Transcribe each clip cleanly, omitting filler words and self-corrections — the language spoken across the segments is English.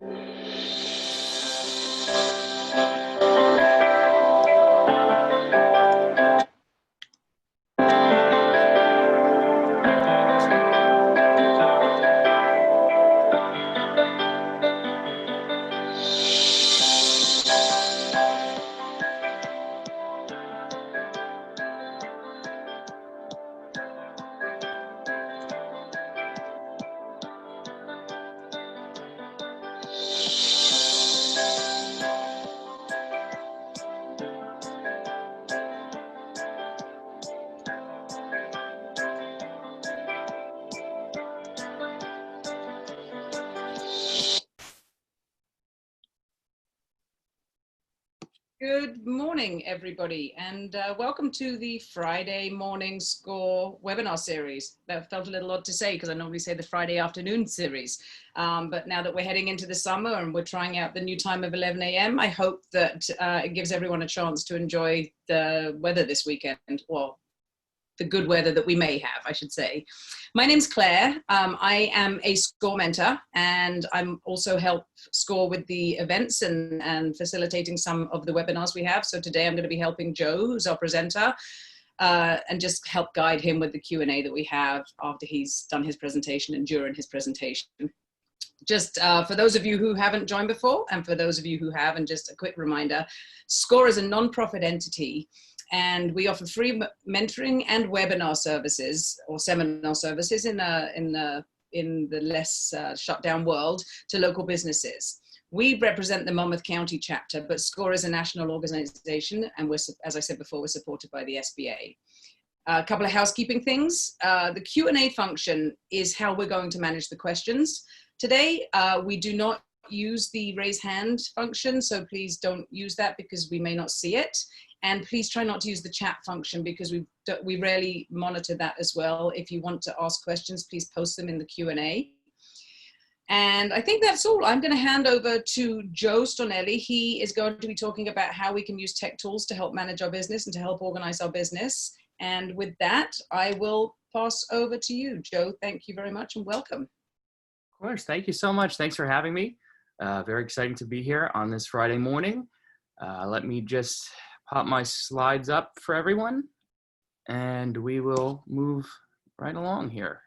Good morning, everybody, and welcome to the Friday Morning Score webinar series. That felt a little odd to say because I normally say the Friday afternoon series. But now that we're heading into the summer and we're trying out the new time of 11 a.m., I hope that it gives everyone a chance to enjoy the weather this weekend. Well, the good weather that we may have, I should say. My name's Claire. I am a SCORE mentor, and I'm also help SCORE with the events and facilitating some of the webinars we have. So today I'm going to be helping Joe, who's our presenter, and just help guide him with the Q&A that we have after he's done his presentation and during his presentation. Just for those of you who haven't joined before, and for those of you who have, and just a quick reminder, SCORE is a non-profit entity, and we offer free mentoring and webinar services or seminar services in the less shut down world to local businesses. We represent the Monmouth County chapter, but SCORE is a national organization, and we're, as I said before, we're supported by the SBA. A couple of housekeeping things. The Q&A function is how we're going to manage the questions. Today, we do not use the raise hand function, so please don't use that because we may not see it. And please try not to use the chat function because we rarely monitor that as well. If you want to ask questions, please post them in the Q&A. And I think that's all. I'm going to hand over to Joe Stornelli. He is going to be talking about how we can use tech tools to help manage our business and to help organize our business. And with that, I will pass over to you, Joe. Thank you very much and welcome. Of course. Thank you so much. Thanks for having me. Very exciting to be here on this Friday morning. Let me just pop my slides up for everyone, and we will move right along here.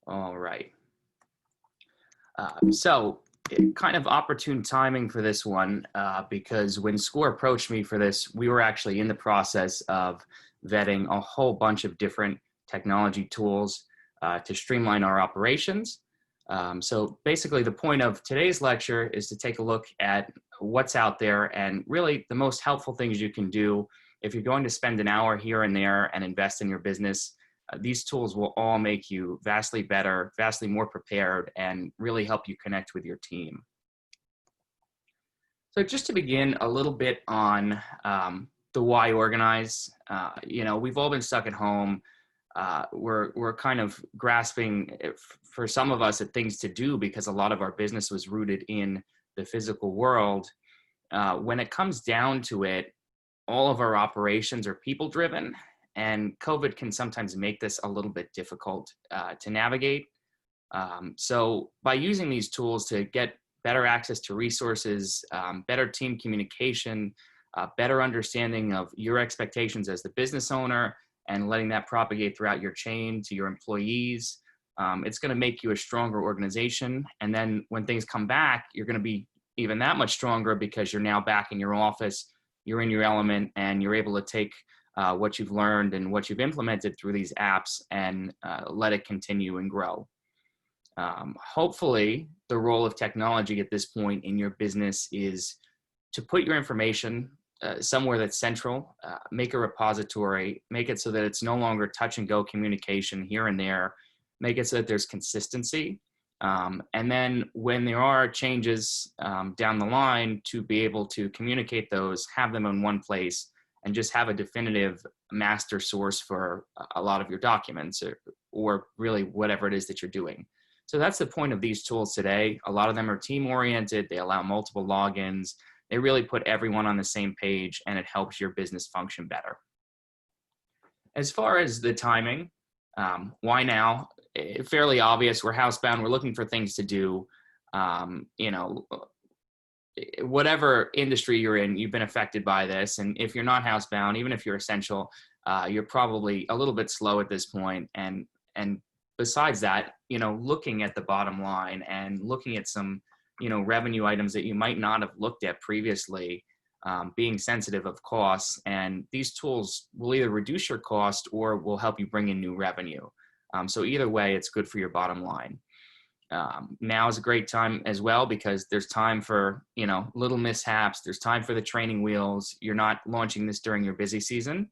All right. So kind of opportune timing for this one, because when SCORE approached me for this, we were actually in the process of vetting a whole bunch of different technology tools to streamline our operations. So basically the point of today's lecture is to take a look at what's out there and really the most helpful things you can do. If you're going to spend an hour here and there and invest in your business, these tools will all make you vastly better, vastly more prepared, and really help you connect with your team. So just to begin a little bit on the why organize. You know, we've all been stuck at home. We're kind of grasping, for some of us, at things to do because a lot of our business was rooted in the physical world. When it comes down to it, all of our operations are people driven, and COVID can sometimes make this a little bit difficult to navigate. So by using these tools to get better access to resources, better team communication, better understanding of your expectations as the business owner, and letting that propagate throughout your chain to your employees, it's going to make you a stronger organization. And then when things come back, you're going to be even that much stronger because you're now back in your office, you're in your element, and you're able to take what you've learned and what you've implemented through these apps and let it continue and grow. Hopefully, the role of technology at this point in your business is to put your information somewhere that's central, make a repository, make it so that it's no longer touch and go communication here and there, make it so that there's consistency. And then when there are changes down the line, to be able to communicate those, have them in one place, and just have a definitive master source for a lot of your documents or really whatever it is that you're doing. So that's the point of these tools today. A lot of them are team oriented. They allow multiple logins. They really put everyone on the same page, and it helps your business function better. As far as the timing, why now? Fairly obvious. We're housebound. We're looking for things to do. Whatever industry you're in, you've been affected by this. And if you're not housebound, even if you're essential, you're probably a little bit slow at this point. And besides that, looking at the bottom line and looking at some, revenue items that you might not have looked at previously, being sensitive of costs. And these tools will either reduce your cost or will help you bring in new revenue. So either way, it's good for your bottom line. Now is a great time as well, because there's time for, little mishaps. There's time for the training wheels. You're not launching this during your busy season.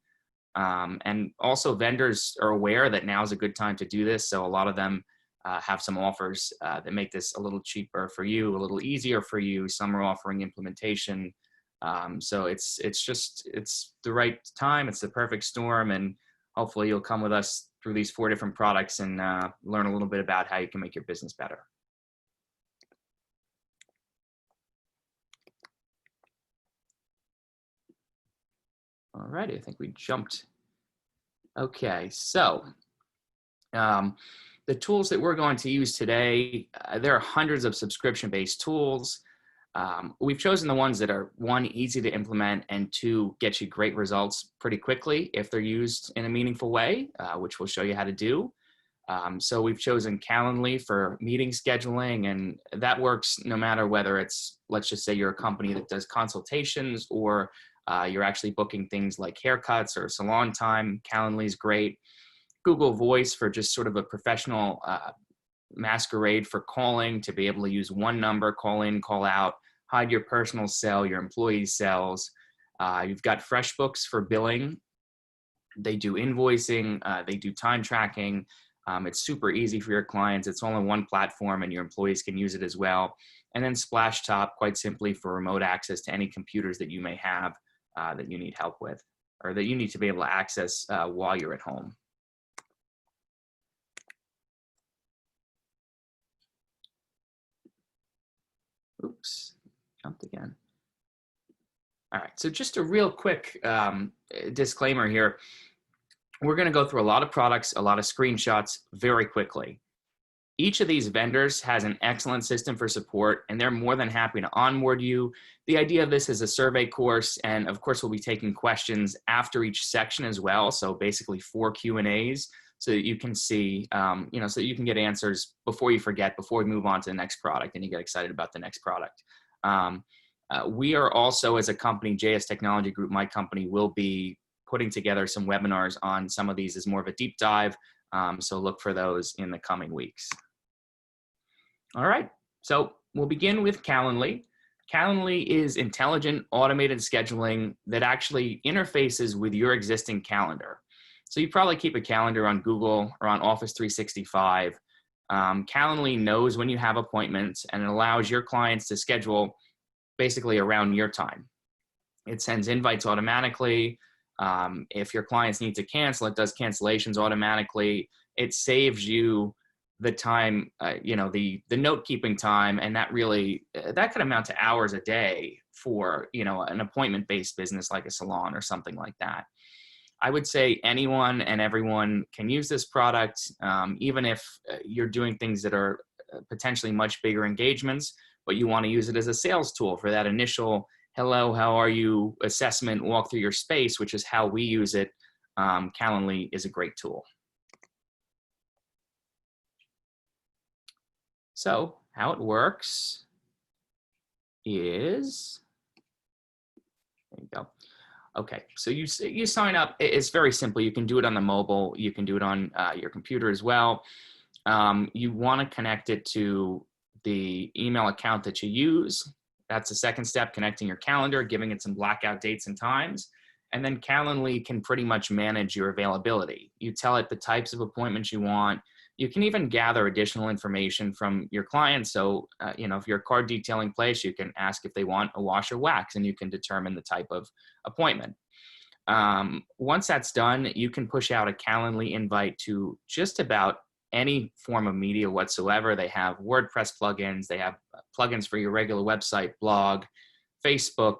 And also vendors are aware that now is a good time to do this. So a lot of them have some offers that make this a little cheaper for you, a little easier for you. Some are offering implementation. So it's the right time. It's the perfect storm. And hopefully you'll come with us through these 4 different products and learn a little bit about how you can make your business better. All right, I think we jumped. Okay, so the tools that we're going to use today, there are hundreds of subscription-based tools. We've chosen the ones that are, 1, easy to implement, and 2, get you great results pretty quickly if they're used in a meaningful way, which we'll show you how to do. So we've chosen Calendly for meeting scheduling, and that works no matter whether it's, let's just say you're a company that does consultations, or you're actually booking things like haircuts or salon time. Calendly is great. Google Voice for just sort of a professional masquerade for calling, to be able to use one number, call in, call out, hide your personal cell, your employees' cells. You've got Freshbooks for billing. They do invoicing, they do time tracking. It's super easy for your clients. It's all on one platform, and your employees can use it as well. And then Splashtop, quite simply, for remote access to any computers that you may have that you need help with, or that you need to be able to access while you're at home. Oops, jumped again. All right, so just a real quick disclaimer here. We're going to go through a lot of products, a lot of screenshots very quickly. Each of these vendors has an excellent system for support, and they're more than happy to onboard you. The idea of this is a survey course, and of course we'll be taking questions after each section as well. So basically 4 Q&As, so that you can see, so that you can get answers before you forget, before we move on to the next product and you get excited about the next product. We are also, as a company, JS Technology Group, my company, will be putting together some webinars on some of these as more of a deep dive. So look for those in the coming weeks. All right, so we'll begin with Calendly. Calendly is intelligent automated scheduling that actually interfaces with your existing calendar. So you probably keep a calendar on Google or on Office 365. Calendly knows when you have appointments, and it allows your clients to schedule basically around your time. It sends invites automatically. If your clients need to cancel, it does cancellations automatically. It saves you the time, the note-keeping time, and that really, that could amount to hours a day for, an appointment-based business like a salon or something like that. I would say anyone and everyone can use this product, even if you're doing things that are potentially much bigger engagements, but you want to use it as a sales tool for that initial hello, how are you assessment, walk through your space, which is how we use it. Calendly is a great tool. So how it works is, there you go. Okay, so you sign up. It's very simple. You can do it on the mobile. You can do it on your computer as well. You want to connect it to the email account that you use. That's the second step, connecting your calendar, giving it some blackout dates and times. And then Calendly can pretty much manage your availability. You tell it the types of appointments you want. You can even gather additional information from your clients. So, if you're a car detailing place, you can ask if they want a wash or wax, and you can determine the type of appointment. Once that's done, you can push out a Calendly invite to just about any form of media whatsoever. They have WordPress plugins. They have plugins for your regular website, blog, Facebook,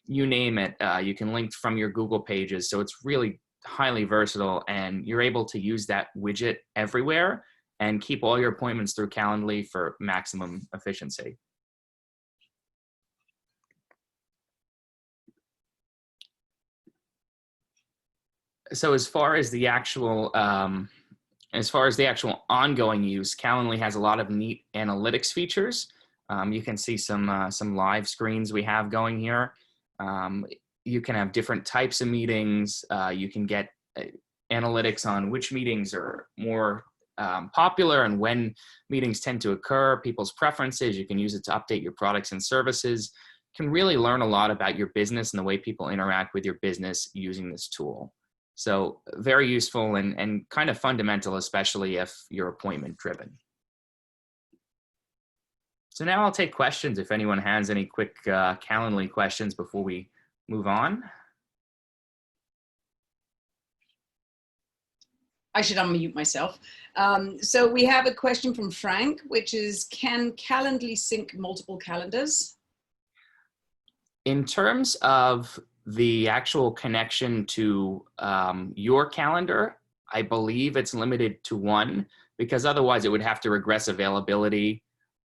you name it. You can link from your Google pages. So it's really highly versatile, and you're able to use that widget everywhere and keep all your appointments through Calendly for maximum efficiency. So as far as the actual ongoing use, Calendly has a lot of neat analytics features. You can see some live screens we have going here. You can have different types of meetings. You can get analytics on which meetings are more popular and when meetings tend to occur, people's preferences. You can use it to update your products and services. You can really learn a lot about your business and the way people interact with your business using this tool. So very useful and kind of fundamental, especially if you're appointment driven. So now I'll take questions if anyone has any quick Calendly questions before we move on. I should unmute myself. So we have a question from Frank, which is, can Calendly sync multiple calendars? In terms of the actual connection to your calendar, I believe it's limited to one, because otherwise it would have to regress availability.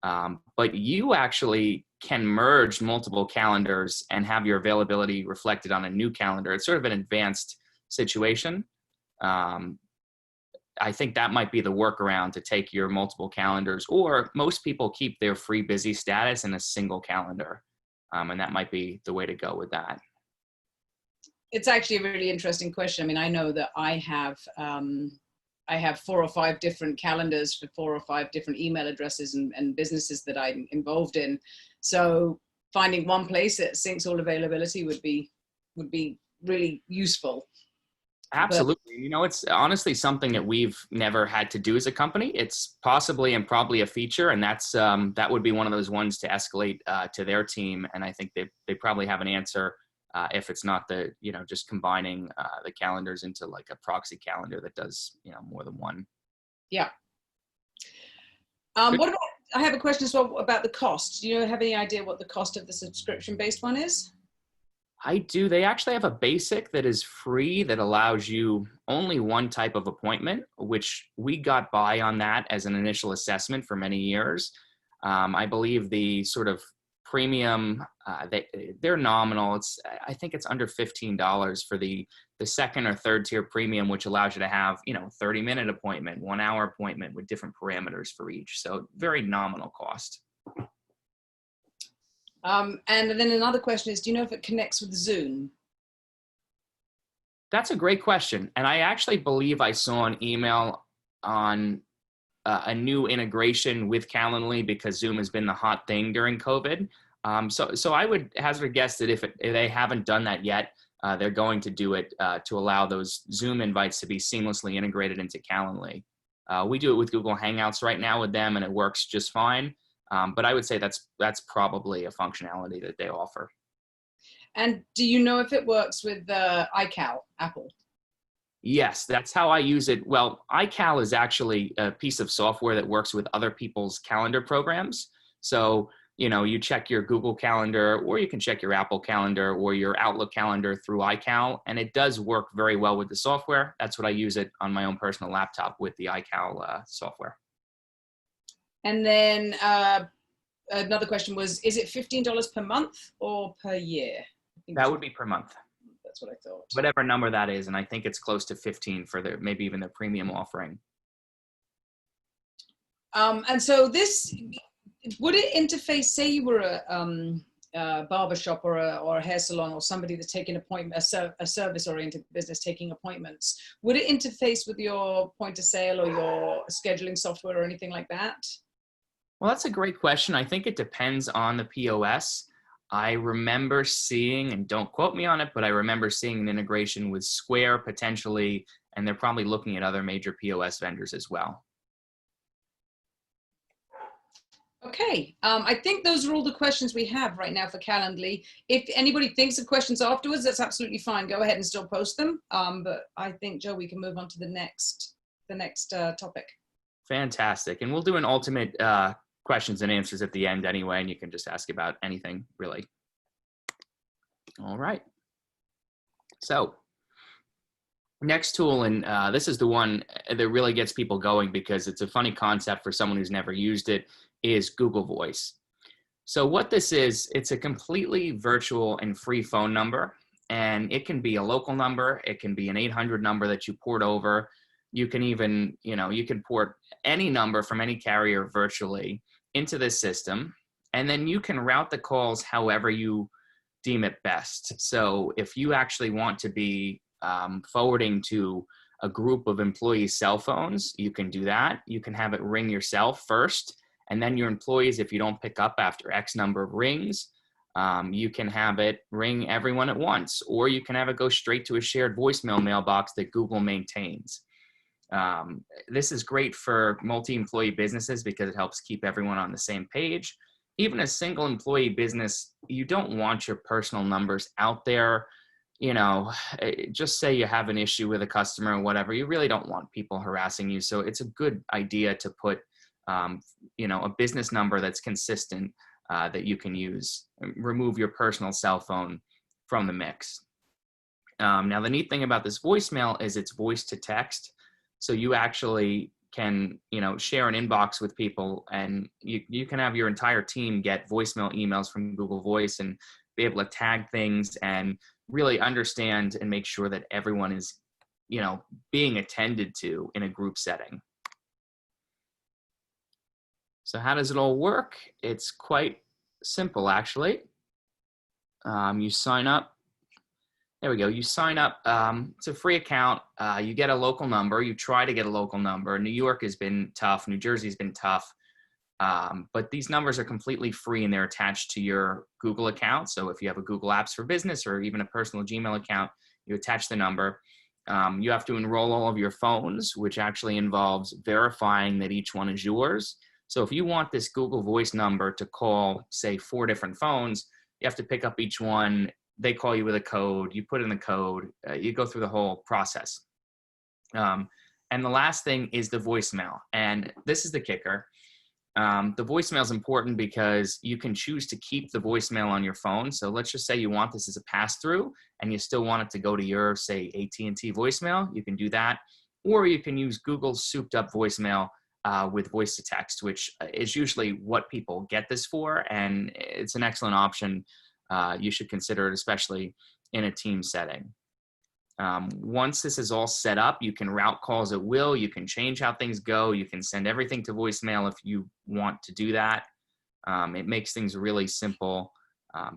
But you actually can merge multiple calendars and have your availability reflected on a new calendar. It's sort of an advanced situation. I think that might be the workaround to take your multiple calendars, or most people keep their free busy status in a single calendar. And that might be the way to go with that. It's actually a really interesting question. I mean, I know that I have 4 or 5 different calendars for 4 or 5 different email addresses and businesses that I'm involved in. So finding one place that syncs all availability would be really useful. Absolutely. You know, it's honestly something that we've never had to do as a company. It's possibly and probably a feature, and that's that would be one of those ones to escalate to their team. And I think they probably have an answer if it's not just combining the calendars into like a proxy calendar that does, more than one. Yeah. What about, I have a question as well about the cost. Do you have any idea what the cost of the subscription-based one is? I do. They actually have a basic that is free that allows you only one type of appointment, which we got by on that as an initial assessment for many years. I believe the sort of premium, they're nominal. I think it's under $15 for the second or third tier premium, which allows you to have, 30-minute appointment, 1 hour appointment with different parameters for each. So very nominal cost. And then another question is, do you know if it connects with Zoom? That's a great question. And I actually believe I saw an email on a new integration with Calendly, because Zoom has been the hot thing during COVID. So I would hazard a guess that if they haven't done that yet, they're going to do it to allow those Zoom invites to be seamlessly integrated into Calendly. We do it with Google Hangouts right now with them, and it works just fine. But I would say that's probably a functionality that they offer. And do you know if it works with iCal, Apple? Yes, that's how I use it. Well, iCal is actually a piece of software that works with other people's calendar programs. So, you check your Google Calendar, or you can check your Apple Calendar or your Outlook calendar through iCal, and it does work very well with the software. That's what I use it on my own personal laptop with the iCal software. And then another question was, is it $15 per month or per year? That would be per month. That's what I thought. Whatever number that is, and I think it's close to 15 for maybe even the premium offering. And so this, would it interface, say you were a barbershop or a hair salon, or somebody that's taking appointment, a service-oriented business taking appointments, would it interface with your point of sale or your scheduling software or anything like that? Well, that's a great question. I think it depends on the POS. I remember seeing, and don't quote me on it, but I remember seeing an integration with Square potentially, and they're probably looking at other major POS vendors as well. Okay, I think those are all the questions we have right now for Calendly. If anybody thinks of questions afterwards, that's absolutely fine. Go ahead and still post them. But I think, Joe, we can move on to the next topic. Fantastic. And we'll do an ultimate questions and answers at the end anyway, and you can just ask about anything really. All right. So next tool, and this is the one that really gets people going because it's a funny concept for someone who's never used it, is Google Voice. So what this is, it's a completely virtual and free phone number, and it can be a local number. It can be an 800 number that you port over. You can even, you can port any number from any carrier virtually into this system, and then you can route the calls however you deem it best. So if you actually want to be forwarding to a group of employees' cell phones, you can do that. You can have it ring yourself first, and then your employees, if you don't pick up after X number of rings, you can have it ring everyone at once, or you can have it go straight to a shared voicemail mailbox that Google maintains. This is great for multi-employee businesses because it helps keep everyone on the same page. Even a single employee business, you don't want your personal numbers out there. Just say you have an issue with a customer or whatever, you really don't want people harassing you. So it's a good idea to put, a business number that's consistent that you can use. Remove your personal cell phone from the mix. Now, the neat thing about this voicemail is it's voice to text. So you actually can, share an inbox with people, and you can have your entire team get voicemail emails from Google Voice and be able to tag things and really understand and make sure that everyone is, being attended to in a group setting. So how does it all work? It's quite simple, actually. You sign up. There we go. You sign up. It's a free account. You get a local number. You try to get a local number. New York has been tough. New Jersey's been tough. But these numbers are completely free and they're attached to your Google account. So if you have a Google Apps for Business or even a personal Gmail account, you attach the number. You have to enroll all of your phones, which actually involves verifying that each one is yours. So if you want this Google Voice number to call, say, 4 different phones, you have to pick up each one. They call you with a code. You put in the code. You go through the whole process. And the last thing is the voicemail. And this is the kicker. The voicemail is important because you can choose to keep the voicemail on your phone. So let's just say you want this as a pass-through and you still want it to go to your, say, AT&T voicemail. You can do that. Or you can use Google's souped-up voicemail with voice to text, which is usually what people get this for. And it's an excellent option. You should consider it, especially in a team setting. Once this is all set up, you can route calls at will. You can change how things go. You can send everything to voicemail if you want to do that. It makes things really simple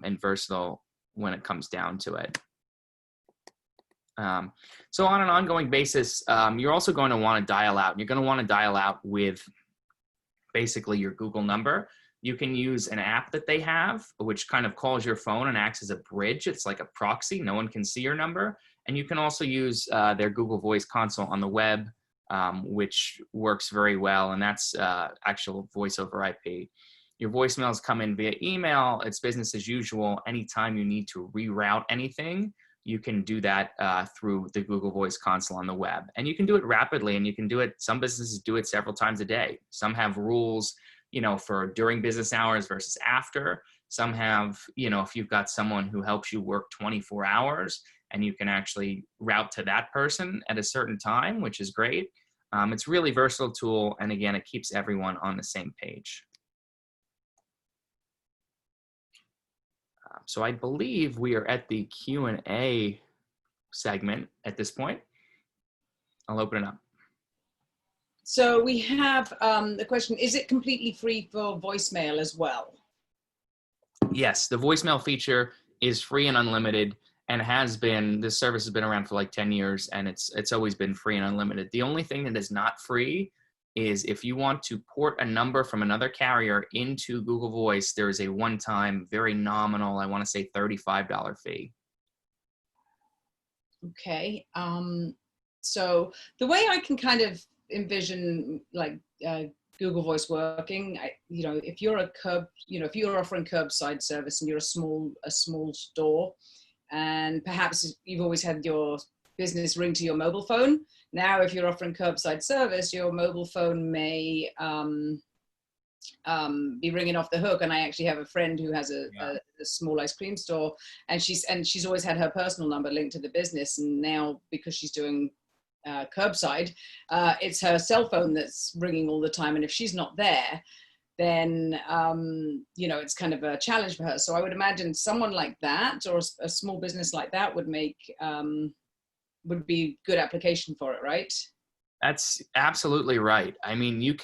and versatile when it comes down to it. So on an ongoing basis, you're also going to want to dial out. You're going to want to dial out with basically your Google number. You can use an app that they have, which kind of calls your phone and acts as a bridge. It's like a proxy. No one can see your number. And you can also use their Google Voice console on the web, which works very well. And that's actual voice over IP. Your voicemails come in via email. It's business as usual. Anytime you need to reroute anything, you can do that through the Google Voice console on the web. And you can do it rapidly, and you can do it, some businesses do it several times a day. Some have rules, for during business hours versus after. Some have, if you've got someone who helps you work 24 hours and you can actually route to that person at a certain time, which is great. It's really versatile tool. And again, it keeps everyone on the same page. So I believe we are at the Q&A segment at this point. I'll open it up. So we have the question, is it completely free for voicemail as well? Yes, the voicemail feature is free and unlimited and has been, this service has been around for like 10 years and it's always been free and unlimited. The only thing that is not free is if you want to port a number from another carrier into Google Voice, there is a one-time, very nominal, I want to say $35 fee. Okay. So the way I can kind of envision like Google Voice working, if you're if you're offering curbside service and you're a small store, and perhaps you've always had your business ring to your mobile phone. Now, if you're offering curbside service, your mobile phone may be ringing off the hook. And I actually have a friend who has a small ice cream store, and she's always had her personal number linked to the business, and now because she's doing curbside, it's her cell phone that's ringing all the time, and if she's not there, then you know, it's kind of a challenge for her. So I would imagine someone like that, or a small business like that, would be good application for it, right? That's absolutely right. I mean, you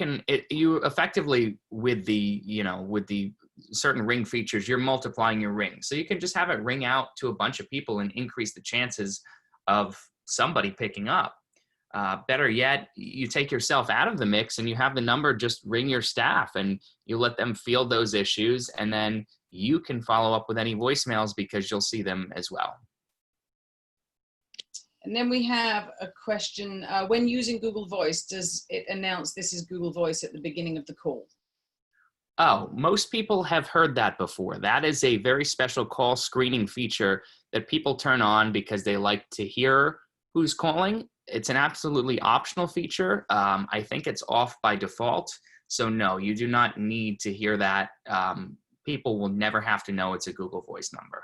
effectively, with the, with the certain ring features, you're multiplying your ring. So you can just have it ring out to a bunch of people and increase the chances of somebody picking up. Better yet, you take yourself out of the mix and you have the number just ring your staff, and you let them field those issues, and then you can follow up with any voicemails because you'll see them as well. And then we have a question, when using Google Voice, does it announce this is Google Voice at the beginning of the call? Oh, most people have heard that before. That is a very special call screening feature that people turn on because they like to hear who's calling. It's an absolutely optional feature. I think it's off by default. So no, you do not need to hear that. People will never have to know it's a Google Voice number.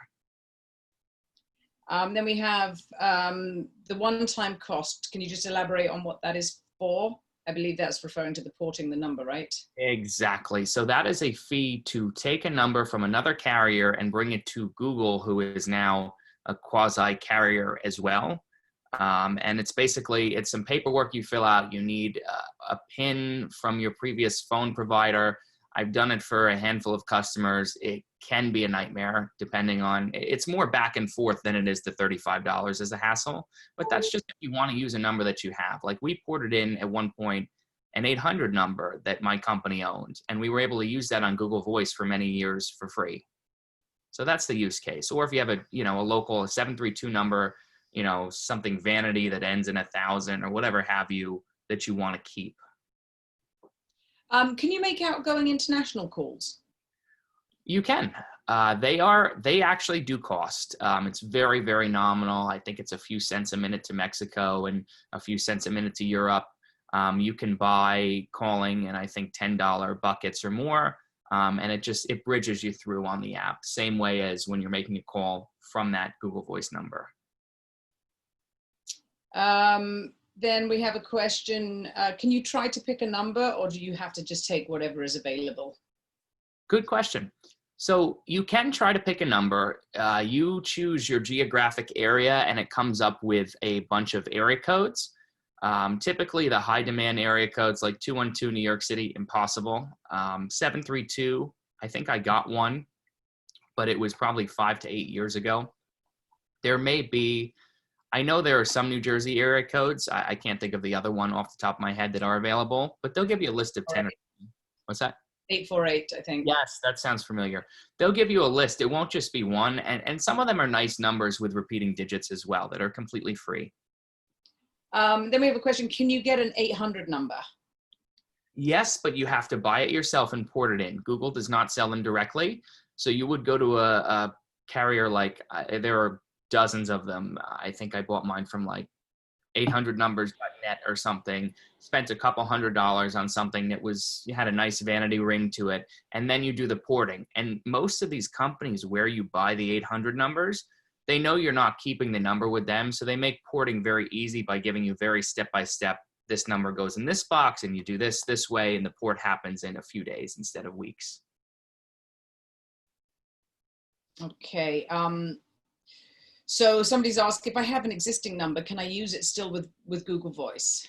Then we have the one-time cost. Can you just elaborate on what that is for? I believe that's referring to the porting the number, right? Exactly. So that is a fee to take a number from another carrier and bring it to Google, who is now a quasi carrier as well. And it's some paperwork you fill out. You need a PIN from your previous phone provider. I've done it for a handful of customers. It can be a nightmare, depending on, it's more back and forth than it is the $35 as a hassle. But that's just if you want to use a number that you have. Like, we ported in at one point an 800 number that my company owned, and we were able to use that on Google Voice for many years for free. So that's the use case. Or if you have a local 732 number, something vanity that ends in 1,000 or whatever have you that you want to keep. Can you make outgoing international calls? You can. They actually do cost. It's very, very nominal. I think it's a few cents a minute to Mexico and a few cents a minute to Europe. You can buy calling in, I think, $10 buckets or more. And it bridges you through on the app, same way as when you're making a call from that Google Voice number. Then we have a question. Can you try to pick a number, or do you have to just take whatever is available? Good question. So you can try to pick a number. You choose your geographic area, and it comes up with a bunch of area codes. Typically, the high demand area codes like 212 New York City, impossible. 732, I think I got one, but it was probably 5 to 8 years ago. I know there are some New Jersey area codes. I can't think of the other one off the top of my head that are available, but they'll give you a list of 10. What's that? 848, I think. Yes, that sounds familiar. They'll give you a list. It won't just be one. And some of them are nice numbers with repeating digits as well that are completely free. Then we have a question. Can you get an 800 number? Yes, but you have to buy it yourself and port it in. Google does not sell them directly. So you would go to a carrier like, there are dozens of them. I think I bought mine from like 800numbers.net or something, spent a couple $100 on something that had a nice vanity ring to it. And then you do the porting. And most of these companies where you buy the 800 numbers, they know you're not keeping the number with them. So they make porting very easy by giving you very step-by-step, this number goes in this box and you do this way, and the port happens in a few days instead of weeks. Okay. So somebody's asked, if I have an existing number, can I use it still with Google Voice?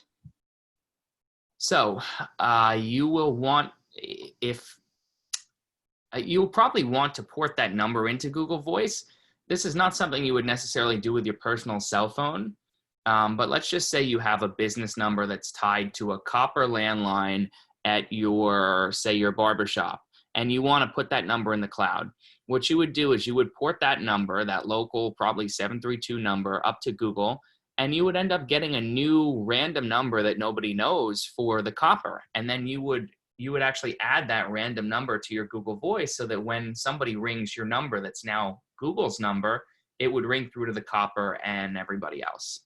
So you'll probably want to port that number into Google Voice. This is not something you would necessarily do with your personal cell phone. But let's just say you have a business number that's tied to a copper landline at your barbershop, and you want to put that number in the cloud. What you would do is you would port that number, that local, probably 732 number, up to Google, and you would end up getting a new random number that nobody knows for the copper. And then you would actually add that random number to your Google Voice so that when somebody rings your number that's now Google's number, it would ring through to the copper and everybody else.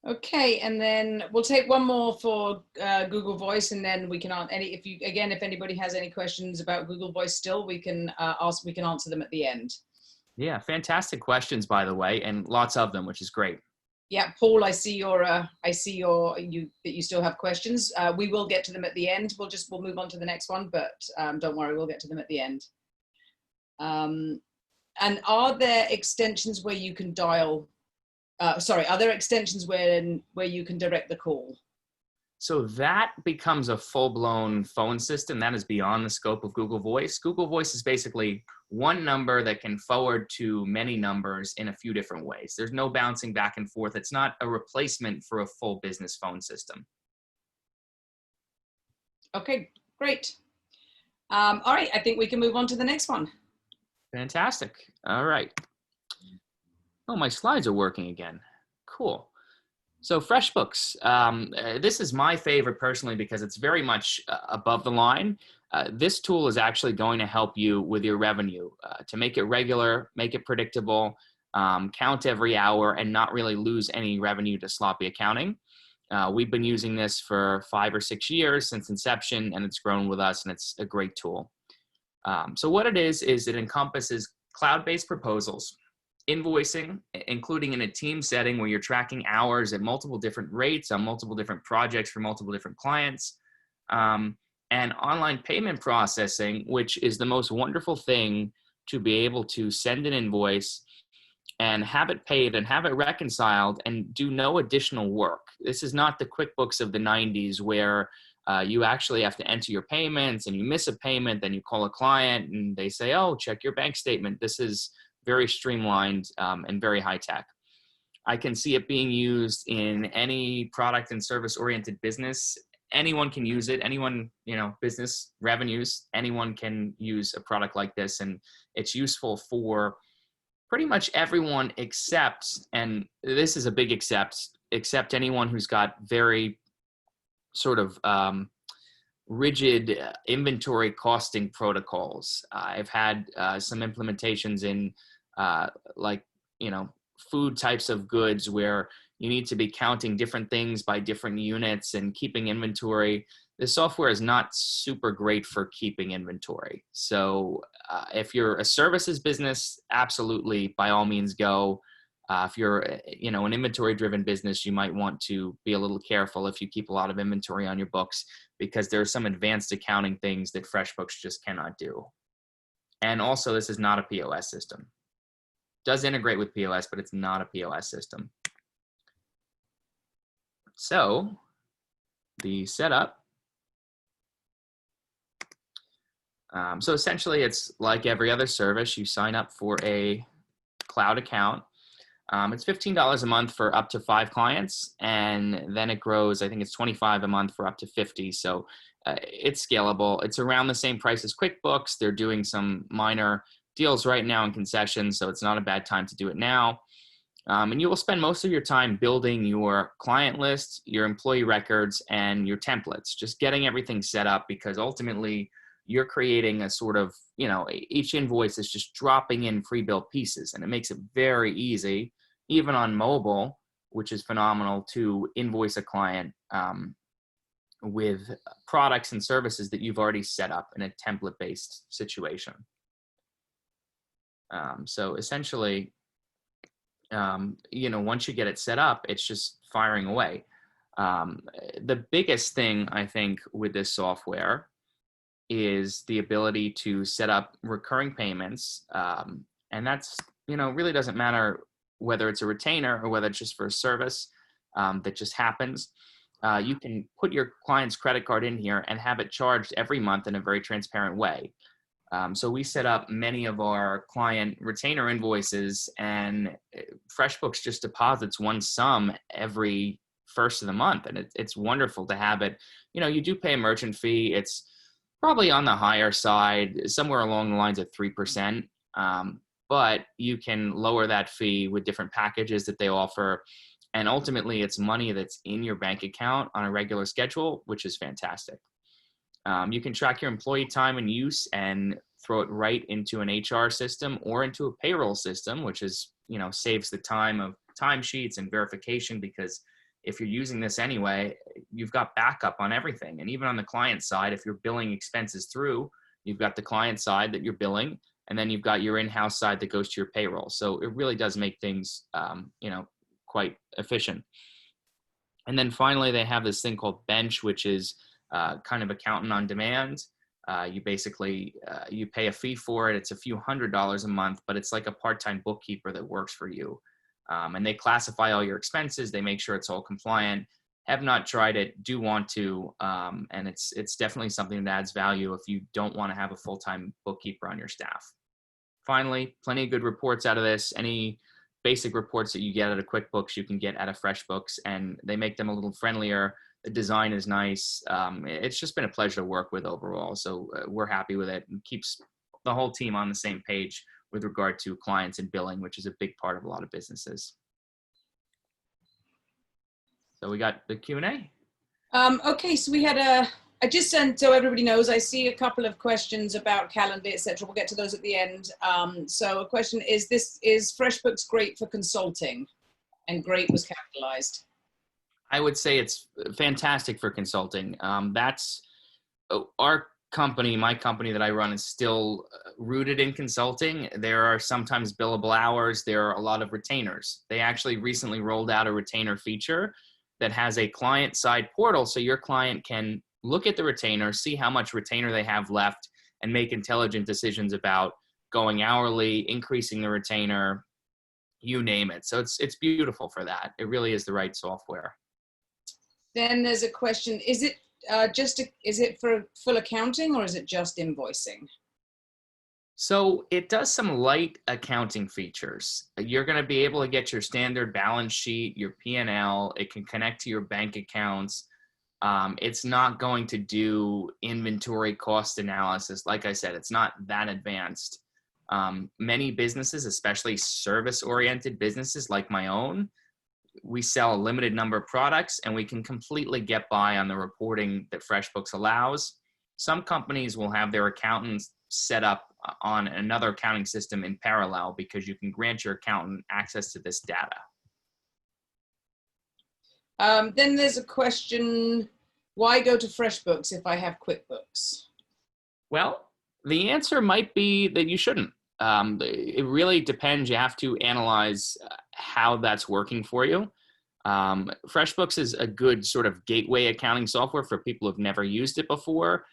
Okay, and then we'll take one more for Google Voice, and then we can if anybody has any questions about Google Voice still, we can answer them at the end. Yeah, fantastic questions, by the way, and lots of them, which is great. Yeah, Paul, I see that you still have questions. We will get to them at the end. We'll move on to the next one, but don't worry, we'll get to them at the end. And are there extensions where you can dial? Are there extensions where you can direct the call? So that becomes a full-blown phone system. That is beyond the scope of Google Voice. Google Voice is basically one number that can forward to many numbers in a few different ways. There's no bouncing back and forth. It's not a replacement for a full business phone system. Okay, great. All right, I think we can move on to the next one. Fantastic. All right. Oh, my slides are working again. Cool. So Freshbooks, this is my favorite personally because it's very much above the line. This tool is actually going to help you with your revenue to make it regular, make it predictable, count every hour, and not really lose any revenue to sloppy accounting. We've been using this for 5 or 6 years since inception, and it's grown with us, and it's a great tool. So what it is it encompasses cloud-based proposals, invoicing, including in a team setting where you're tracking hours at multiple different rates on multiple different projects for multiple different clients, and online payment processing, which is the most wonderful thing to be able to send an invoice and have it paid and have it reconciled and do no additional work. This is not the QuickBooks of the 90s where you actually have to enter your payments and you miss a payment, then you call a client and they say, oh, check your bank statement. This is very streamlined and very high tech. I can see it being used in any product and service oriented business. Anyone can use it. Anyone, business revenues, anyone can use a product like this. And it's useful for pretty much everyone except, and this is a big except anyone who's got very sort of rigid inventory costing protocols. I've had some implementations in food types of goods where you need to be counting different things by different units and keeping inventory. This software is not super great for keeping inventory. So if you're a services business, absolutely, by all means go. If you're, an inventory-driven business, you might want to be a little careful if you keep a lot of inventory on your books, because there are some advanced accounting things that FreshBooks just cannot do. And also, this is not a POS system. It does integrate with POS, but it's not a POS system. So the setup. So essentially, it's like every other service. You sign up for a cloud account. It's $15 a month for up to 5 clients, and then it grows. I think it's $25 a month for up to 50. So it's scalable. It's around the same price as QuickBooks. They're doing some minor deals right now in concessions, so it's not a bad time to do it now. And you will spend most of your time building your client list, your employee records, and your templates, just getting everything set up, because ultimately you're creating a sort of, each invoice is just dropping in pre-built pieces, and it makes it very easy, even on mobile, which is phenomenal, to invoice a client with products and services that you've already set up in a template-based situation. So essentially, once you get it set up, it's just firing away. The biggest thing, I think, with this software is the ability to set up recurring payments. And that's, really doesn't matter whether it's a retainer or whether it's just for a service that just happens. You can put your client's credit card in here and have it charged every month in a very transparent way. So we set up many of our client retainer invoices, and FreshBooks just deposits one sum every first of the month. And it's wonderful to have it. You do pay a merchant fee. It's probably on the higher side, somewhere along the lines of 3%. But you can lower that fee with different packages that they offer. And ultimately, it's money that's in your bank account on a regular schedule, which is fantastic. You can track your employee time and use and throw it right into an HR system or into a payroll system, which is, saves the time of timesheets and verification, because if you're using this anyway, you've got backup on everything. And even on the client side, if you're billing expenses through, you've got the client side that you're billing, and then you've got your in-house side that goes to your payroll. So it really does make things, quite efficient. And then finally, they have this thing called Bench, which is kind of accountant on demand. You basically, you pay a fee for it. It's a few $100s a month, but it's like a part-time bookkeeper that works for you. And they classify all your expenses. They make sure it's all compliant. Have not tried it, do want to. And it's definitely something that adds value if you don't want to have a full-time bookkeeper on your staff. Finally, plenty of good reports out of this. Any basic reports that you get out of QuickBooks, you can get out of FreshBooks, and they make them a little friendlier. The design is nice. It's just been a pleasure to work with overall. So we're happy with it, and keeps the whole team on the same page with regard to clients and billing, which is a big part of a lot of businesses. So we got the Q&A. Okay, so we had I just sent, so everybody knows, I see a couple of questions about Calendly, etc. We'll get to those at the end. So a question is FreshBooks great for consulting? And great was capitalized. I would say it's fantastic for consulting. That's our company, my company that I run, is still rooted in consulting. There are sometimes billable hours. There are a lot of retainers. They actually recently rolled out a retainer feature that has a client side portal, so your client can look at the retainer, see how much retainer they have left, and make intelligent decisions about going hourly, increasing the retainer, you name it. So it's beautiful for that. It really is the right software. Then there's a question, is it is it for full accounting, or is it just invoicing? So it does some light accounting features. You're going to be able to get your standard balance sheet, your P&L. It can connect to your bank accounts. It's not going to do inventory cost analysis. Like I said, it's not that advanced. Many businesses, especially service-oriented businesses like my own, we sell a limited number of products, and we can completely get by on the reporting that FreshBooks allows. Some companies will have their accountants set up on another accounting system in parallel, because you can grant your accountant access to this data. Then there's a question, why go to FreshBooks if I have QuickBooks? Well, The answer might be that you shouldn't. It really depends. You have to analyze how that's working for you. FreshBooks is a good sort of gateway accounting software for people who've never used it before.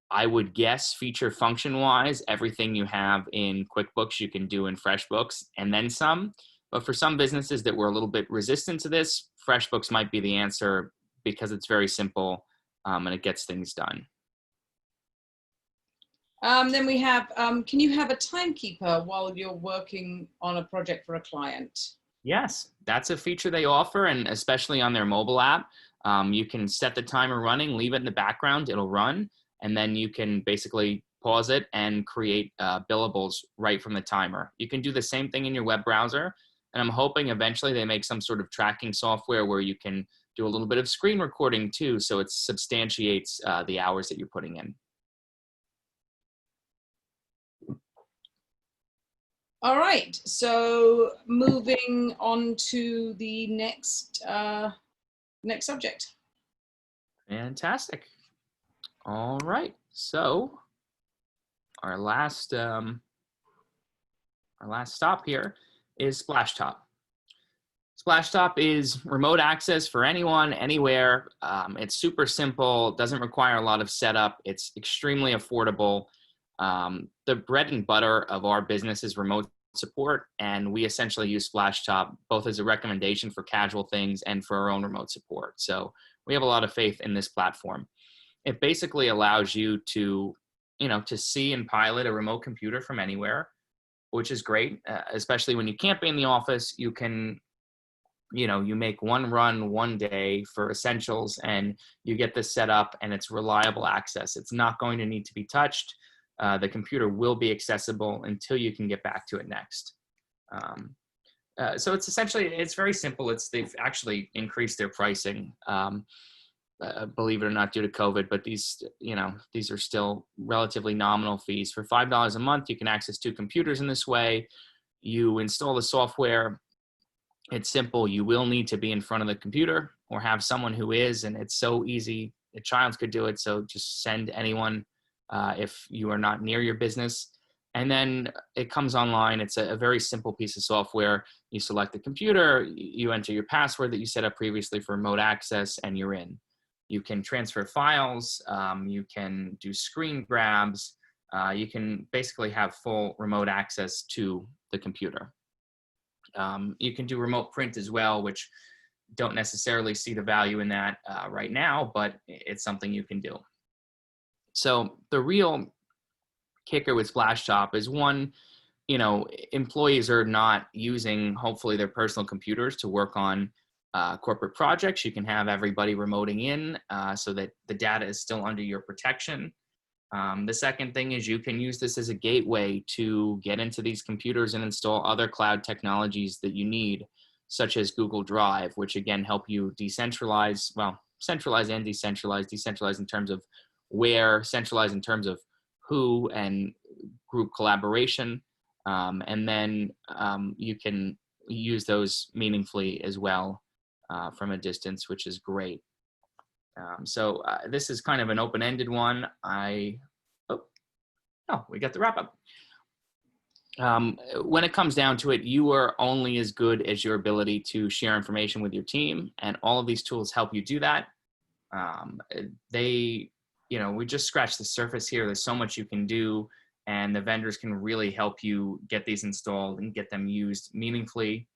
I would guess feature function wise, everything you have in QuickBooks you can do in FreshBooks and then some. But for some businesses that were a little bit resistant to this, FreshBooks might be the answer because it's very simple and it gets things done. Then we have, can you have a timekeeper while you're working on a project for a client? Yes, that's a feature they offer, and especially on their mobile app. You can set the timer running, leave it in the background, it'll run, and then you can basically pause it and create billables right from the timer. You can do the same thing in your web browser, and I'm hoping eventually they make some sort of tracking software where you can do a little bit of screen recording too, so it substantiates the hours that you're putting in. All right, so moving on to the next subject. Fantastic. All right, so our last stop here is Splashtop. Splashtop is remote access for anyone, anywhere. It's super simple, doesn't require a lot of setup. It's extremely affordable. The bread and butter of our business is remote support, and we essentially use Splashtop both as a recommendation for casual things and for our own remote support. So we have a lot of faith in this platform. It basically allows you to, to see and pilot a remote computer from anywhere, which is great, especially when you can't be in the office. You can, you make one run one day for essentials and you get this set up, and it's reliable access. It's not going to need to be touched. The computer will be accessible until you can get back to it next. So it's essentially, it's very simple. They've actually increased their pricing, believe it or not, due to COVID, but these are still relatively nominal fees. For $5 a month, you can access 2 computers in this way. You install the software. It's simple. You will need to be in front of the computer or have someone who is, and it's so easy. A child could do it. So just send anyone if you are not near your business. And then it comes online. It's a very simple piece of software. You select the computer, you enter your password that you set up previously for remote access, and you're in. You can transfer files. You can do screen grabs. You can basically have full remote access to the computer. You can do remote print as well, which don't necessarily see the value in that right now, but it's something you can do. So the real kicker with Splashtop is one, employees are not using, hopefully, their personal computers to work on corporate projects. You can have everybody remoting in so that the data is still under your protection. The second thing is you can use this as a gateway to get into these computers and install other cloud technologies that you need, such as Google Drive, which again help you decentralize, centralize and decentralize in terms of where, centralize in terms of who, and group collaboration. And then you can use those meaningfully as well from a distance, which is great. So this is kind of an open-ended one. We got the wrap up. When it comes down to it, you are only as good as your ability to share information with your team, and all of these tools help you do that. We just scratched the surface here. There's so much you can do, and the vendors can really help you get these installed and get them used meaningfully.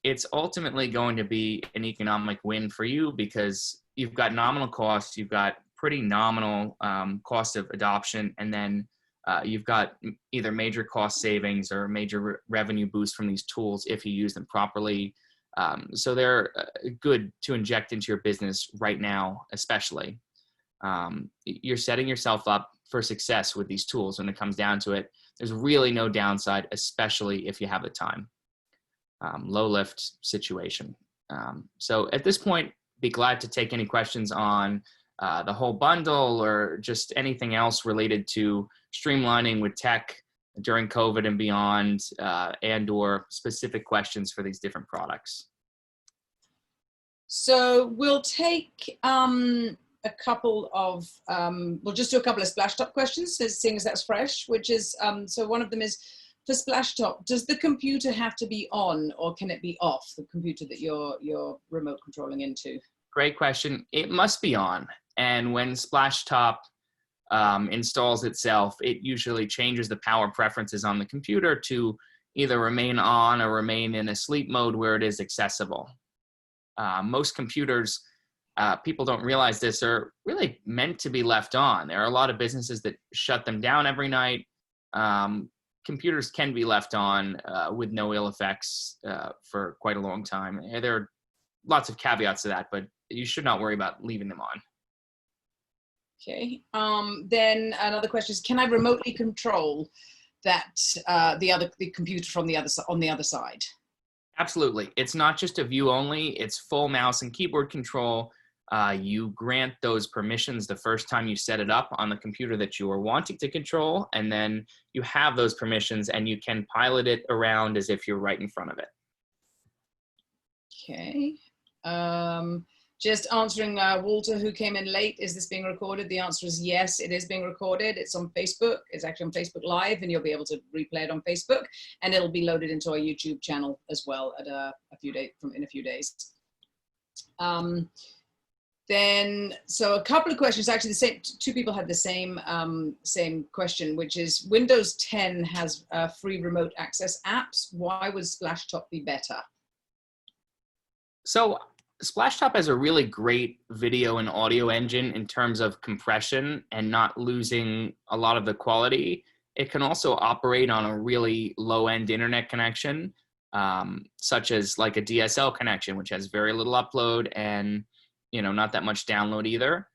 It's ultimately going to be an economic win for you because you've got nominal costs, you've got pretty nominal cost of adoption, and then you've got either major cost savings or major revenue boost from these tools if you use them properly. So they're good to inject into your business right now, especially. You're setting yourself up for success with these tools when it comes down to it. There's really no downside, especially if you have the time. Low lift situation. So at this point, be glad to take any questions on the whole bundle or just anything else related to streamlining with tech during COVID and beyond, and or specific questions for these different products. So we'll take a couple of, we'll just do a couple of Splashtop questions, seeing as that's fresh, which is, so one of them is, for Splashtop, does the computer have to be on or can it be off, the computer that you're remote controlling into? Great question. It must be on. And when Splashtop installs itself, it usually changes the power preferences on the computer to either remain on or remain in a sleep mode where it is accessible. Most computers, people don't realize this, are really meant to be left on. There are a lot of businesses that shut them down every night. Computers can be left on with no ill effects for quite a long time. There are lots of caveats to that, but you should not worry about leaving them on. Okay. Then another question is, can I remotely control that the computer from on the other side? Absolutely. It's not just a view only. It's full mouse and keyboard control. You grant those permissions the first time you set it up on the computer that you are wanting to control, and then you have those permissions and you can pilot it around as if you're right in front of it. Okay. Just answering Walter, who came in late, is this being recorded? The answer is yes, it is being recorded. It's on Facebook. It's actually on Facebook Live, and you'll be able to replay it on Facebook, and it'll be loaded into our YouTube channel as well at in a few days. Then, so a couple of questions, actually the same, two people had the same question, which is Windows 10 has free remote access apps. Why would Splashtop be better? So Splashtop has a really great video and audio engine in terms of compression and not losing a lot of the quality. It can also operate on a really low-end internet connection, such as like a DSL connection, which has very little upload and not that much download either.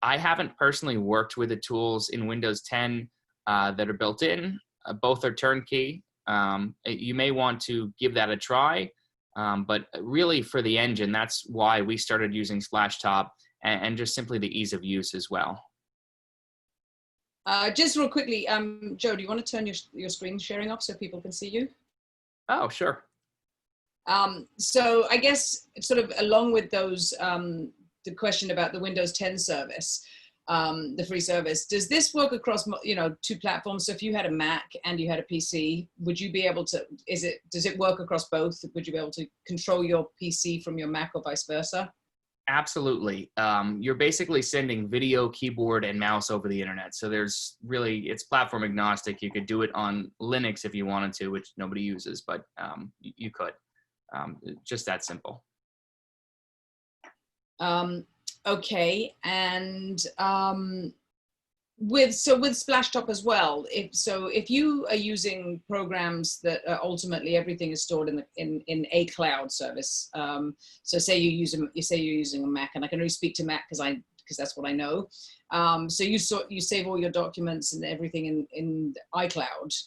I haven't personally worked with the tools in Windows 10 that are built in. Both are turnkey. You may want to give that a try. But really for the engine, that's why we started using Splashtop, and just simply the ease of use as well. Just real quickly, Joe, do you want to turn your screen sharing off so people can see you? Oh, sure. So I guess sort of along with those, the question about the Windows 10 service, the free service, does this work across, you know, two platforms? So if you had a Mac and you had a PC, would you be able to, does it work across both? Would you be able to control your PC from your Mac or vice versa? Absolutely. You're basically sending video, keyboard, and mouse over the internet. So there's really, it's platform agnostic. You could do it on Linux if you wanted to, which nobody uses, but you could. Just that simple. Okay, and with Splashtop as well. If you are using programs that ultimately everything is stored in a cloud service. So say you're using a Mac, and I can only speak to Mac because that's what I know. So you save all your documents and everything in iCloud.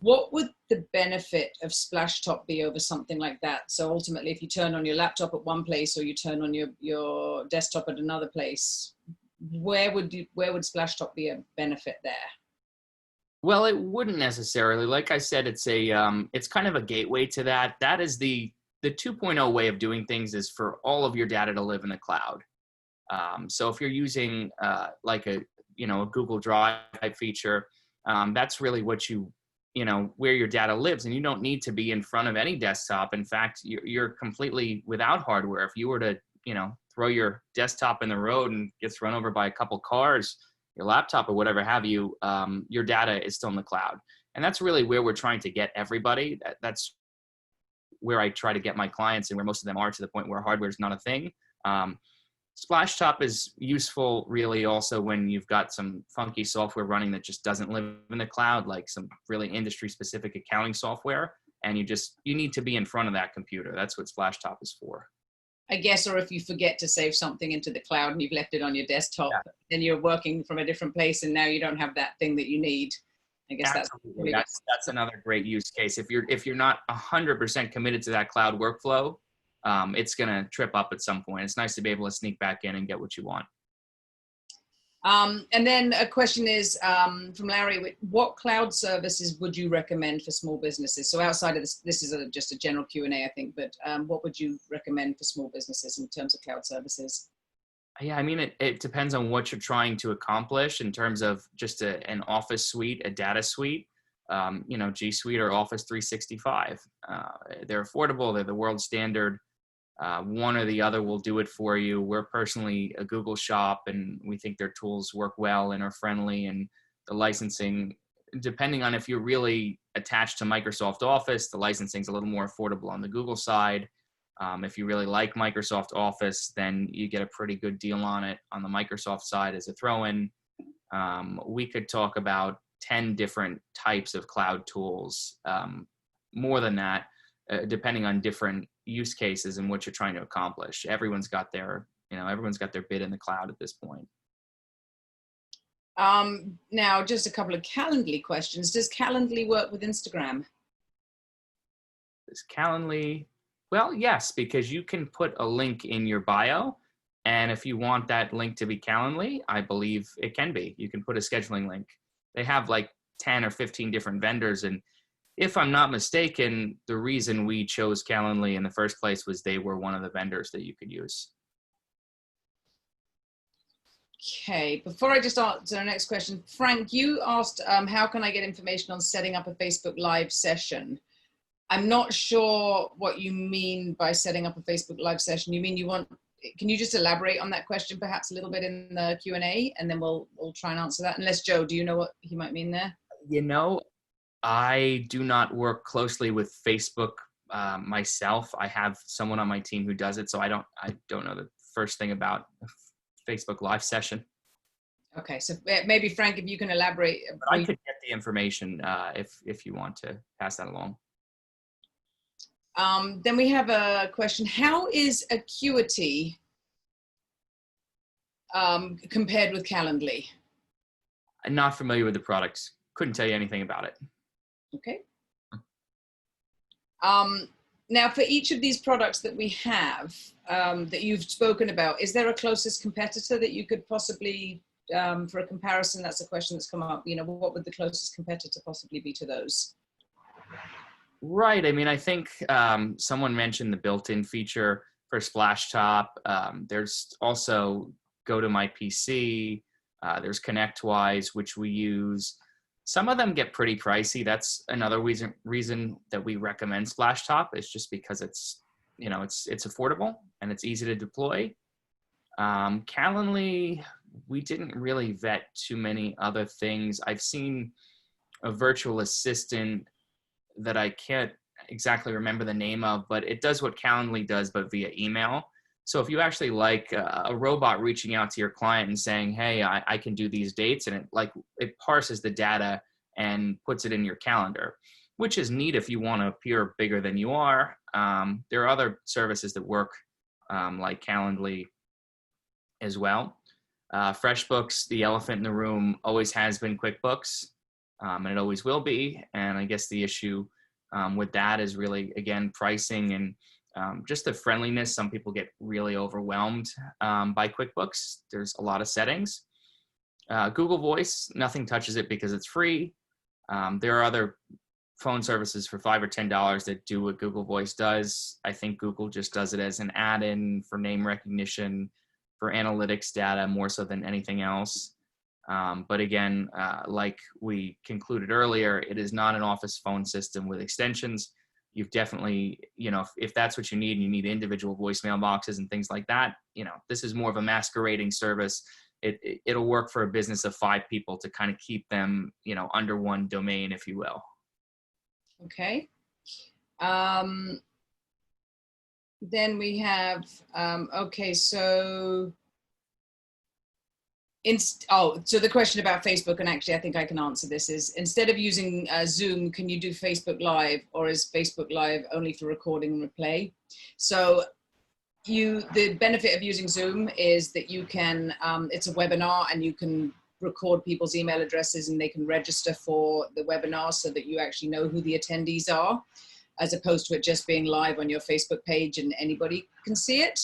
What would the benefit of Splashtop be over something like that? So ultimately, if you turn on your laptop at one place or you turn on your desktop at another place, where would Splashtop be a benefit there? Well, it wouldn't necessarily. Like I said, it's kind of a gateway to that. That is the 2.0 way of doing things, is for all of your data to live in the cloud. So if you're using like a Google Drive type feature, that's really what where your data lives, and you don't need to be in front of any desktop. In fact, you're completely without hardware. If you were to, throw your desktop in the road and gets run over by a couple cars, your laptop or whatever have you, your data is still in the cloud. And that's really where we're trying to get everybody. That's where I try to get my clients, and where most of them are, to the point where hardware is not a thing. Splashtop is useful really also when you've got some funky software running that just doesn't live in the cloud, like some really industry specific accounting software, and you need to be in front of that computer. That's what Splashtop is for. I guess, or if you forget to save something into the cloud and you've left it on your desktop, then you're working from a different place and now you don't have that thing that you need. I guess that's another great use case. If you're not 100% committed to that cloud workflow, it's going to trip up at some point. It's nice to be able to sneak back in and get what you want. And then a question is from Larry: what cloud services would you recommend for small businesses? So outside of this is just a general Q&A, I think, but what would you recommend for small businesses in terms of cloud services? Yeah, I mean, it depends on what you're trying to accomplish in terms of just an Office suite, a data suite. G Suite or Office 365. They're affordable. They're the world standard. One or the other will do it for you. We're personally a Google shop, and we think their tools work well and are friendly. And the licensing, depending on if you're really attached to Microsoft Office, the licensing is a little more affordable on the Google side. If you really like Microsoft Office, then you get a pretty good deal on it on the Microsoft side as a throw-in. We could talk about 10 different types of cloud tools, more than that, depending on different use cases and what you're trying to accomplish. Everyone's got their bid in the cloud at this point. Now, just a couple of Calendly questions. Does Calendly work with Instagram? Does Calendly? Well, yes, because you can put a link in your bio, and if you want that link to be Calendly, I believe it can be. You can put a scheduling link. They have like 10 or 15 different vendors, and if I'm not mistaken, the reason we chose Calendly in the first place was they were one of the vendors that you could use. Okay, before I just answer the next question, Frank, you asked, how can I get information on setting up a Facebook Live session? I'm not sure what you mean by setting up a Facebook Live session. You mean can you just elaborate on that question perhaps a little bit in the Q&A, and then we'll try and answer that. Unless, Joe, do you know what he might mean there? I do not work closely with Facebook myself. I have someone on my team who does it, so I don't know the first thing about Facebook Live session. Okay, so maybe Frank, if you can elaborate. But I could get the information if you want to pass that along. Then we have a question: how is Acuity compared with Calendly? I'm not familiar with the products. Couldn't tell you anything about it. Okay. Now, for each of these products that we have, that you've spoken about, is there a closest competitor that you could possibly, for a comparison, that's a question that's come up, what would the closest competitor possibly be to those? Right. I mean, I think someone mentioned the built-in feature for Splashtop. There's also Go to My PC. There's ConnectWise, which we use. Some of them get pretty pricey. That's another reason that we recommend Splashtop, is just because it's, you know, it's affordable and it's easy to deploy. Calendly, we didn't really vet too many other things. I've seen a virtual assistant that I can't exactly remember the name of, but it does what Calendly does, but via email. So if you actually like a robot reaching out to your client and saying, hey, I can do these dates, and it parses the data and puts it in your calendar, which is neat if you want to appear bigger than you are. There are other services that work like Calendly as well. FreshBooks, the elephant in the room, always has been QuickBooks, and it always will be. And I guess the issue with that is really, again, pricing and just the friendliness. Some people get really overwhelmed by QuickBooks. There's a lot of settings. Google Voice, nothing touches it because it's free. There are other phone services for $5 or $10 that do what Google Voice does. I think Google just does it as an add-in for name recognition, for analytics data, more so than anything else. But again, like we concluded earlier, it is not an office phone system with extensions. You've definitely, you know, if that's what you need, and you need individual voicemail boxes and things like that, you know, this is more of a masquerading service. It'll work for a business of 5 people to kind of keep them, you know, under one domain, if you will. Okay. Then we have, okay, so so the question about Facebook, and actually I think I can answer this, is instead of using Zoom, can you do Facebook Live, or is Facebook Live only for recording and replay? So the benefit of using Zoom is that you can, it's a webinar, and you can record people's email addresses and they can register for the webinar so that you actually know who the attendees are, as opposed to it just being live on your Facebook page and anybody can see it.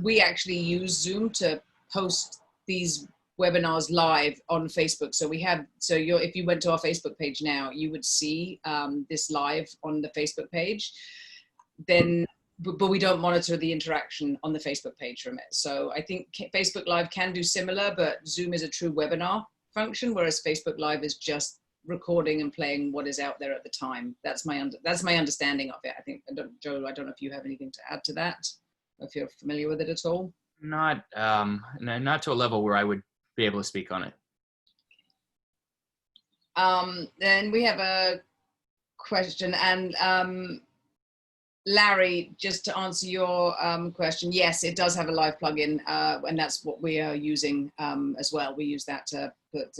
We actually use Zoom to post these webinars live on Facebook. So if you went to our Facebook page now, you would see this live on the Facebook page. But we don't monitor the interaction on the Facebook page from it. So I think Facebook Live can do similar, but Zoom is a true webinar function, whereas Facebook Live is just recording and playing what is out there at the time. That's my understanding of it. I think, Joe, I don't know if you have anything to add to that, if you're familiar with it at all. Not to a level where I would be able to speak on it. Then we have a question, and Larry, just to answer your question, yes, it does have a live plugin, and that's what we are using as well. We use that to put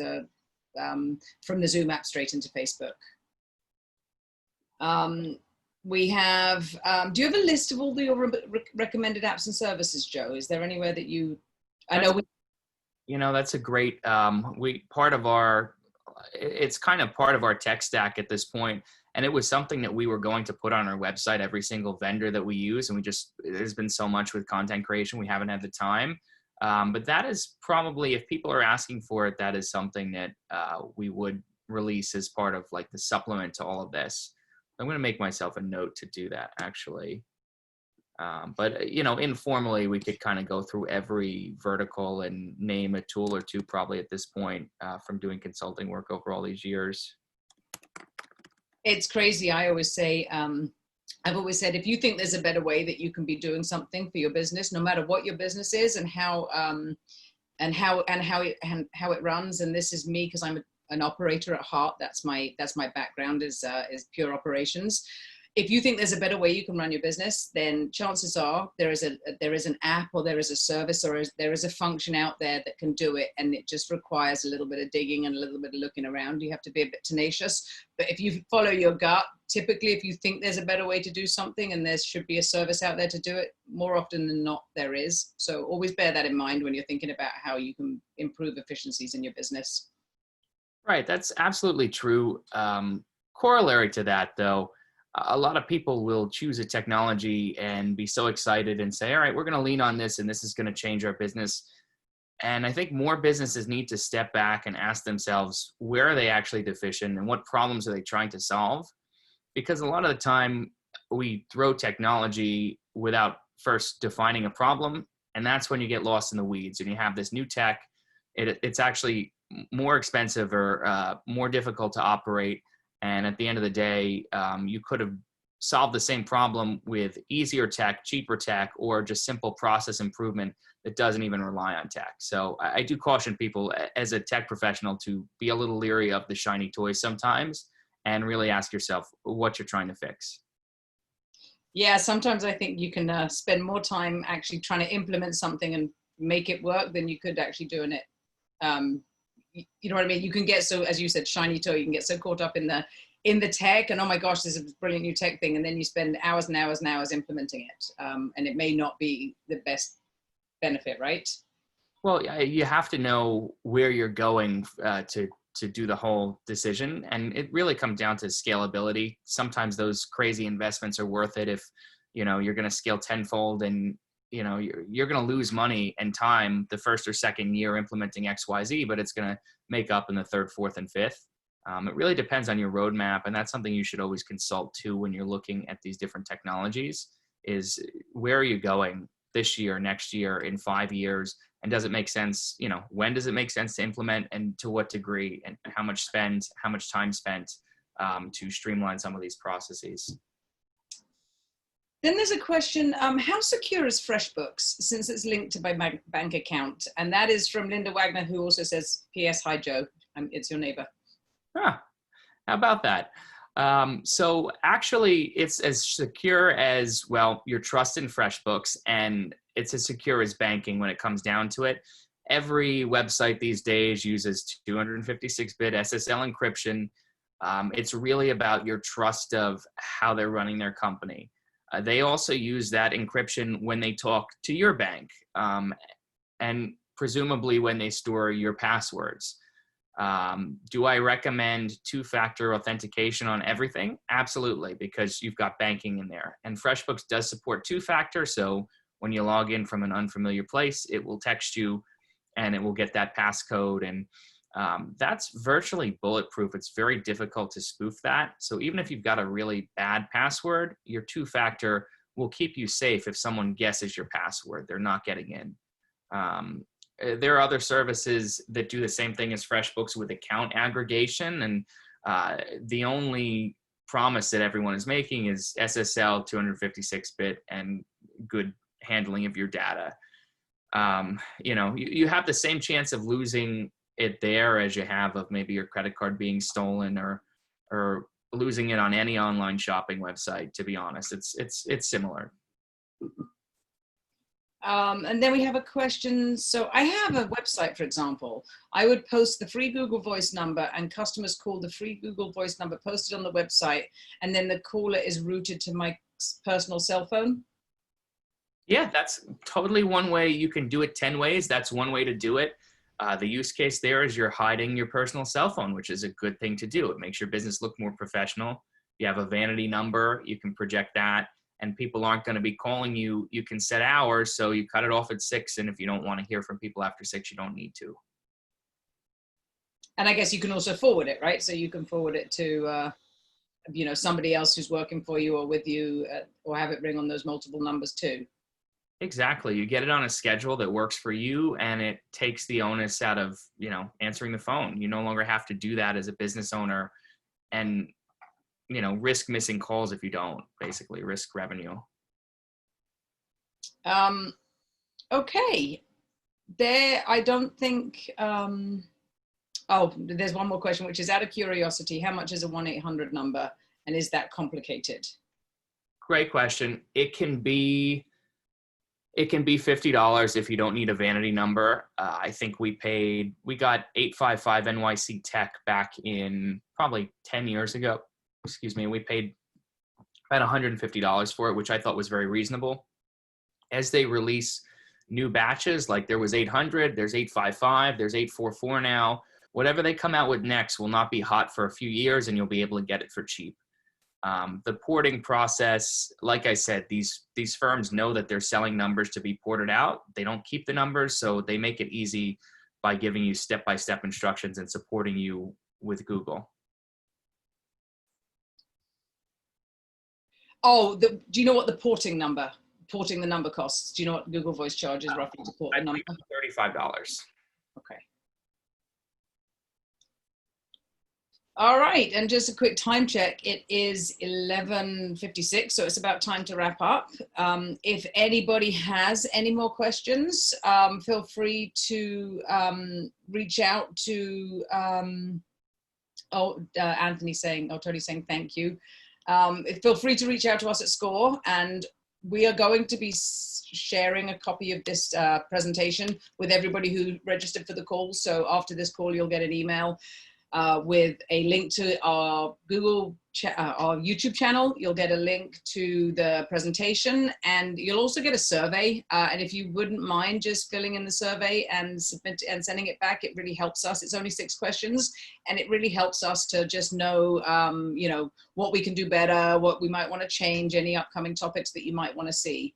from the Zoom app straight into Facebook. We have, do you have a list of all your recommended apps and services, Joe? Is there anywhere that you, you know, that's a great, it's kind of part of our tech stack at this point. And it was something that we were going to put on our website, every single vendor that we use. And there's been so much with content creation, we haven't had the time. But that is probably, if people are asking for it, that is something that we would release as part of like the supplement to all of this. I'm going to make myself a note to do that, actually. But, you know, informally, we could kind of go through every vertical and name a tool or two probably at this point from doing consulting work over all these years. It's crazy. I've always said, if you think there's a better way that you can be doing something for your business, no matter what your business is and how it runs, and this is me because I'm an operator at heart. That's my background is pure operations. If you think there's a better way you can run your business, then chances are there is an app, or there is a service, or there is a function out there that can do it, and it just requires a little bit of digging and a little bit of looking around. You have to be a bit tenacious, but if you follow your gut, typically if you think there's a better way to do something and there should be a service out there to do it, more often than not there is. So always bear that in mind when you're thinking about how you can improve efficiencies in your business. Right, that's absolutely true. Corollary to that, though, a lot of people will choose a technology and be so excited and say, all right, we're going to lean on this and this is going to change our business. And I think more businesses need to step back and ask themselves, where are they actually deficient and what problems are they trying to solve? because a lot of the time we throw technology without first defining a problem. And that's when you get lost in the weeds and you have this new tech. It's actually more expensive or more difficult to operate. And at the end of the day, you could have solved the same problem with easier tech, cheaper tech, or just simple process improvement that doesn't even rely on tech. So I do caution people as a tech professional to be a little leery of the shiny toys sometimes and really ask yourself what you're trying to fix. Yeah, sometimes I think you can spend more time actually trying to implement something and make it work than you could actually doing it. You know what I mean? You can get so, as you said, shiny toy, you can get so caught up in the tech and, oh my gosh, this is a brilliant new tech thing. And then you spend hours and hours and hours implementing it. And it may not be the best benefit, right? Well, you have to know where you're going to do the whole decision. And it really comes down to scalability. Sometimes those crazy investments are worth it if, you're going to scale tenfold and, you're going to lose money and time the first or second year implementing XYZ, but it's going to make up in the third, fourth, and fifth. It really depends on your roadmap. And that's something you should always consult too when you're looking at these different technologies is where are you going this year, next year, in 5 years? And does it make sense? When does it make sense to implement and to what degree and how much time spent to streamline some of these processes? Then there's a question, how secure is Freshbooks since it's linked to my bank account? And that is from Linda Wagner, who also says, P.S. Hi, Joe. It's your neighbor. How about that? So actually, it's as secure as, well, your trust in Freshbooks, and it's as secure as banking when it comes down to it. Every website these days uses 256-bit SSL encryption. It's really about your trust of how they're running their company. They also use that encryption when they talk to your bank, and presumably when they store your passwords. Do I recommend two-factor authentication on everything? Absolutely, because you've got banking in there. And FreshBooks does support two-factor, so when you log in from an unfamiliar place, it will text you and it will get that passcode. And that's virtually bulletproof. It's very difficult to spoof that. So even if you've got a really bad password, your two-factor will keep you safe if someone guesses your password. They're not getting in. There are other services that do the same thing as FreshBooks with account aggregation. And the only promise that everyone is making is SSL 256-bit and good handling of your data. You have the same chance of losing it there as you have of maybe your credit card being stolen or losing it on any online shopping website, to be honest. It's similar. And then we have a question. So I have a website, for example. I would post the free Google Voice number and customers call the free Google Voice number posted on the website. And then the caller is routed to my personal cell phone. Yeah, that's totally one way. You can do it 10 ways. That's one way to do it. The use case there is you're hiding your personal cell phone, which is a good thing to do. It makes your business look more professional. You have a vanity number, you can project that, and people aren't going to be calling you. You can set hours, so you cut it off at 6, and if you don't want to hear from people after 6, you don't need to. And I guess you can also forward it, right? So you can forward it to, somebody else who's working for you or with you, or have it ring on those multiple numbers too. Exactly. You get it on a schedule that works for you, and it takes the onus out of, answering the phone. You no longer have to do that as a business owner and, risk missing calls if you don't, basically risk revenue. Okay. I don't think, there's one more question, which is out of curiosity, how much is a 1-800 number and is that complicated? Great question. It can be $50 if you don't need a vanity number. I think we got 855 NYC Tech back in probably 10 years ago. We paid about $150 for it, which I thought was very reasonable. As they release new batches, like there was 800, there's 855, there's 844 now. Whatever they come out with next will not be hot for a few years, and you'll be able to get it for cheap. The porting process, like I said, these firms know that they're selling numbers to be ported out. They don't keep the numbers, so they make it easy by giving you step-by-step instructions and supporting you with Google. Oh, do you know what the porting the number costs? Do you know what Google Voice charges roughly to port the number? $35. Okay. All right, and just a quick time check. It is 11:56, so it's about time to wrap up. If anybody has any more questions, feel free to reach out to, Tony's saying thank you. Feel free to reach out to us at SCORE, and we are going to be sharing a copy of this presentation with everybody who registered for the call. So after this call, you'll get an email with a link to our our YouTube channel. You'll get a link to the presentation, and you'll also get a survey. And if you wouldn't mind just filling in the survey and sending it back, it really helps us. It's only 6 questions, and it really helps us to just know, you know, what we can do better, what we might want to change, any upcoming topics that you might want to see.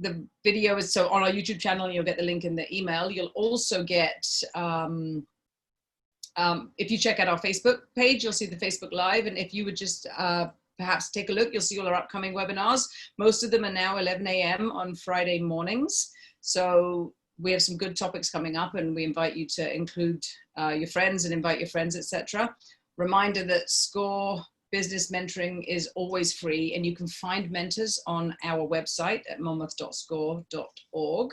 The video is so on our YouTube channel, and you'll get the link in the email. You'll also get, if you check out our Facebook page, you'll see the Facebook Live. And if you would just perhaps take a look, you'll see all our upcoming webinars. Most of them are now 11 a.m. on Friday mornings. So we have some good topics coming up, and we invite you to include your friends and invite your friends, etc. Reminder that SCORE Business Mentoring is always free, and you can find mentors on our website at monmouth.score.org.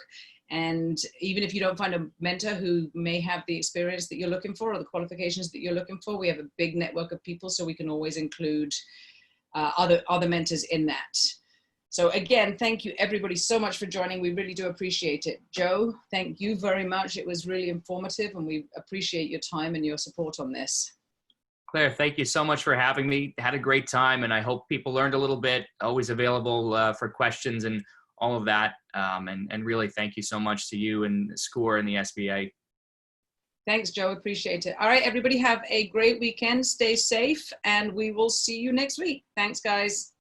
And even if you don't find a mentor who may have the experience that you're looking for or the qualifications that you're looking for, we have a big network of people, so we can always include other mentors in that. So again, thank you everybody so much for joining. We really do appreciate it. Joe, thank you very much. It was really informative, and we appreciate your time and your support on this. Claire, thank you so much for having me. Had a great time, and I hope people learned a little bit. Always available for questions and all of that. And really thank you so much to you and SCORE and the SBA. Thanks, Joe. Appreciate it. All right, everybody have a great weekend. Stay safe, and we will see you next week. Thanks, guys.